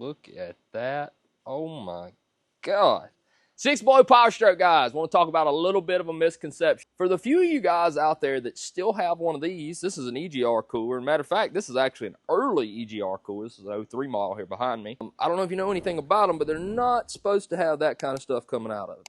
Look at that. Oh my God. 6-blow PowerStroke, guys. Want to talk about a little bit of a misconception. For the few of you guys out there that still have one of these, this is an EGR cooler. Matter of fact, this is actually an early EGR cooler. This is an 03 model here behind me. I don't know if you know anything about them, but they're not supposed to have that kind of stuff coming out of it.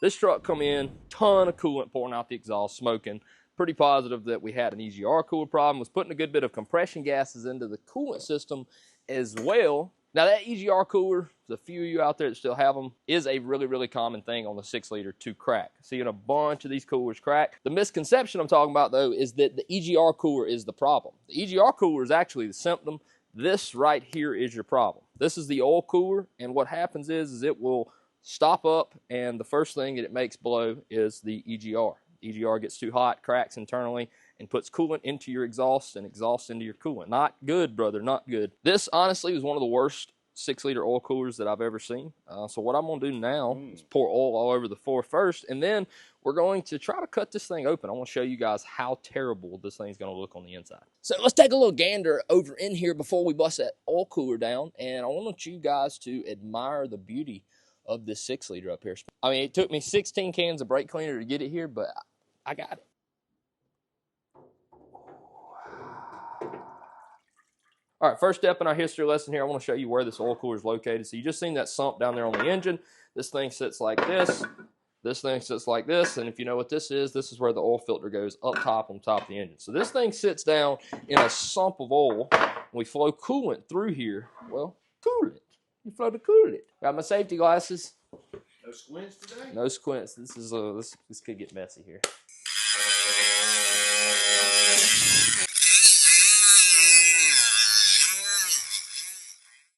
This truck come in, ton of coolant pouring out the exhaust, smoking. Pretty positive that we had an EGR cooler problem. Was putting a good bit of compression gases into the coolant system as well. Now that EGR cooler, the few of you out there that still have them, is a really, really common thing on the 6-liter to crack. Seeing a bunch of these coolers crack. The misconception I'm talking about though is that the EGR cooler is the problem. The EGR cooler is actually the symptom. This right here is your problem. This is the oil cooler, and what happens is it will stop up, and the first thing that it makes blow is the EGR. EGR gets too hot, cracks internally, and puts coolant into your exhaust and exhaust into your coolant. Not good, brother, not good. This, honestly, was one of the worst 6-liter oil coolers that I've ever seen. So what I'm going to do now is pour oil all over the floor first, and then we're going to try to cut this thing open. I want to show you guys how terrible this thing's going to look on the inside. So let's take a little gander over in here before we bust that oil cooler down, and I want you guys to admire the beauty of this 6-liter up here. I mean, it took me 16 cans of brake cleaner to get it here, but I got it. All right, first step in our history lesson here, I want to show you where this oil cooler is located. So you just seen that sump down there on the engine. This thing sits like this. This thing sits like this. And if you know what this is where the oil filter goes up top on top of the engine. So this thing sits down in a sump of oil. We flow coolant through here. Well, coolant. You flow the coolant. Got my safety glasses. No squints today? No squints. This is this could get messy here.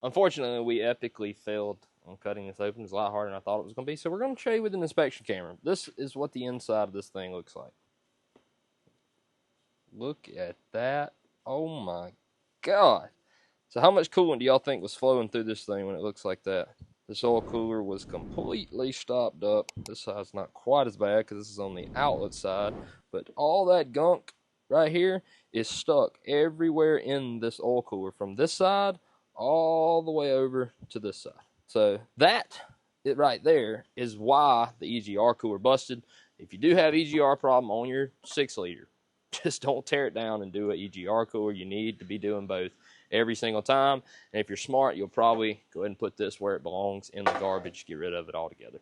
Unfortunately, we epically failed on cutting this open. It's a lot harder than I thought it was going to be. So we're going to show you with an inspection camera. This is what the inside of this thing looks like. Look at that. Oh my God. So how much coolant do y'all think was flowing through this thing when it looks like that? This oil cooler was completely stopped up. This side's not quite as bad because this is on the outlet side. But all that gunk right here is stuck everywhere in this oil cooler from this side all the way over to this side. So that right there is why the EGR cooler busted. If you do have EGR problem on your 6-liter, just don't tear it down and do an EGR cooler. You need to be doing both every single time. And if you're smart, you'll probably go ahead and put this where it belongs, in the garbage. Get rid of it altogether.